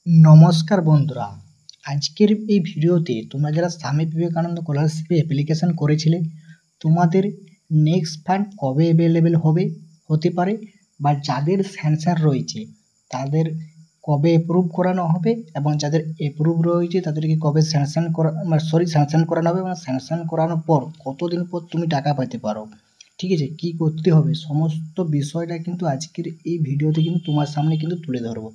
নমস্কার বন্ধুরা, আজকের এই ভিডিওতে তোমরা যারা স্বামী বিবেকানন্দ স্কলারশিপে অ্যাপ্লিকেশন করেছিলে তোমাদের নেক্সট ফান্ড কবে অ্যাভেলেবেল হতে পারে বা যাদের স্যাংশন রয়েছে তাদের কবে অ্যাপ্রুভ করানো হবে এবং যাদের অ্যাপ্রুভ রয়েছে তাদেরকে কবে স্যাংশন করানো হবে এবং স্যাংশন করানোর পর কতদিন পর তুমি টাকা পেতে পারো। ঠিক আছে, কী করতে হবে সমস্ত বিষয়টা কিন্তু আজকের এই ভিডিওতে কিন্তু তোমার সামনে কিন্তু তুলে ধরবো।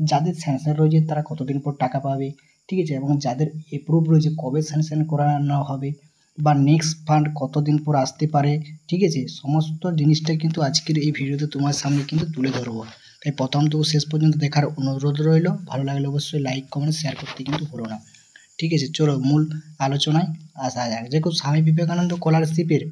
যাদের স্যাংশন রয়েছে তারা কতদিন পর টাকা পাবে, ঠিক আছে, এবং যাদের অ্যাপ্রুভ রয়েছে কবে স্যাংশন করানো হবে বা নেক্সট ফান্ড কতদিন পর আসতে পারে, ঠিক আছে, সমস্ত জিনিসটা কিন্তু আজকের এই ভিডিওতে তোমার সামনে কিন্তু তুলে ধরবো। তাই প্রথম থেকে শেষ পর্যন্ত দেখার অনুরোধ রইল। ভালো লাগলে অবশ্যই লাইক কমেন্ট শেয়ার করতে কিন্তু ভুলো না। ঠিক আছে, চলো মূল আলোচনায় আসা যাক। দেখো, স্বামী বিবেকানন্দ স্কলারশিপের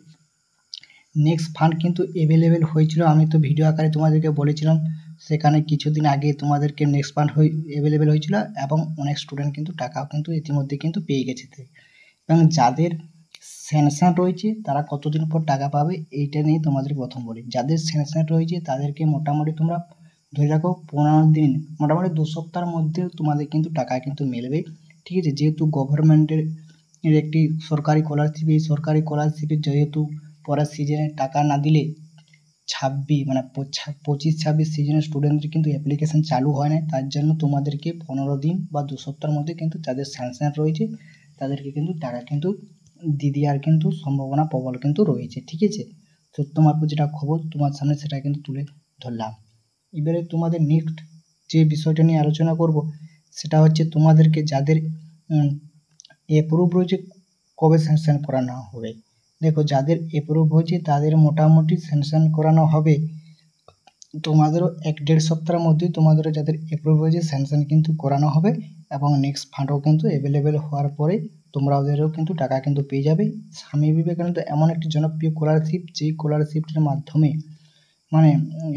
নেক্সট ফান্ড কিন্তু অ্যাভেলেবেল হয়েছিল, আমি তো ভিডিও আকারে তোমাদেরকে বলেছিলাম। সেখানে কিছুদিন আগে তোমাদেরকে নেক্সট ফান্ড অ্যাভেলেবেল হয়েছিল এবং অনেক স্টুডেন্ট কিন্তু টাকাও কিন্তু ইতিমধ্যে কিন্তু পেয়ে গেছে। এবং যাদের স্যাংশন রয়েছে তারা কতদিন পর টাকা পাবে এইটা নিয়ে তোমাদের প্রথম বলি। যাদের স্যাংশন রয়েছে তাদেরকে মোটামুটি তোমরা ধরে রাখো 15 দিন, মোটামুটি 2 সপ্তাহের মধ্যে তোমাদের কিন্তু টাকা কিন্তু মিলবে। ঠিক আছে, যেহেতু গভর্নমেন্টের একটি সরকারি স্কলারশিপ, এই সরকারি স্কলারশিপের যেহেতু পরের সিজনে টাকা না দিলে 25-26 সিজনের স্টুডেন্টদের কিন্তু অ্যাপ্লিকেশন চালু হয় না, তার জন্য তোমাদেরকে 15 দিন বা 2 সপ্তাহের মধ্যে কিন্তু যাদের স্যাংশন রয়েছে তাদেরকে কিন্তু টাকা কিন্তু দেওয়ার কিন্তু সম্ভাবনা প্রবল কিন্তু রয়েছে। ঠিক আছে, তো তোমার যেটা খবর তোমার সামনে সেটা কিন্তু তুলে ধরলাম। এবারে তোমাদের নেক্সট যে বিষয়টা নিয়ে আলোচনা করব সেটা হচ্ছে তোমাদেরকে যাদের অ্যাপ্রুভ রয়েছে কবে স্যাংশন করানো হবে। দেখো, যাদের অ্যাপ্রুভ হয়েছে তাদের মোটামুটি স্যাংশন করানো হবে তোমাদেরও 1-1.5 সপ্তাহের মধ্যেই। তোমাদেরও যাদের অ্যাপ্রুভ হয়েছে স্যাংশন কিন্তু করানো হবে এবং নেক্সট ফান্ডও কিন্তু অ্যাভেলেবেল হওয়ার পরে তোমরা ওদেরও কিন্তু টাকা কিন্তু পেয়ে যাবে। স্বামী বিবেকানন্দ এমন একটি জনপ্রিয় স্কলারশিপ, যেই স্কলারশিপটির মাধ্যমে মানে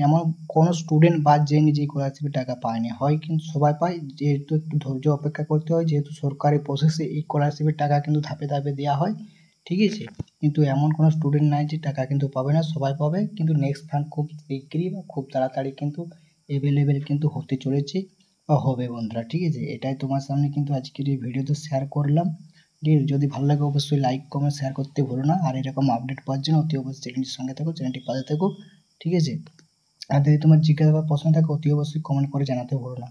এমন কোনো স্টুডেন্ট বা যে নিজেই স্কলারশিপে টাকা পায়নি হয়, কিন্তু সবাই পায়, যেহেতু একটু ধৈর্য অপেক্ষা করতে হয়, যেহেতু সরকারি প্রসেসে এই স্কলারশিপের টাকা কিন্তু ধাপে ধাপে দেওয়া হয়। ঠিক আছে, কিন্তু এমন কোনো স্টুডেন্ট নাই যে টাকা কিন্তু পাবে না, সবাই পাবে। কিন্তু নেক্সট ফান্ড খুব শিগগিরই বা খুব তাড়াতাড়ি কিন্তু অ্যাভেলেবেল কিন্তু হতে চলেছে বা হবে বন্ধুরা। ঠিক আছে, এটাই তোমার সামনে কিন্তু আজকের এই ভিডিওতে শেয়ার করলাম। ঠিক আছে, যদি ভালো লাগে অবশ্যই লাইক কমেন্ট শেয়ার করতে ভুলো না। আর এরকম আপডেট পাওয়ার জন্য অতি অবশ্যই চ্যানেলটির সঙ্গে থাকো, চ্যানেলটির পাশে থাকো। ঠিক আছে, আর যদি তোমার জিজ্ঞাসা বা প্রশ্ন থাকে অতি অবশ্যই কমেন্ট করে জানাতে ভুলো না।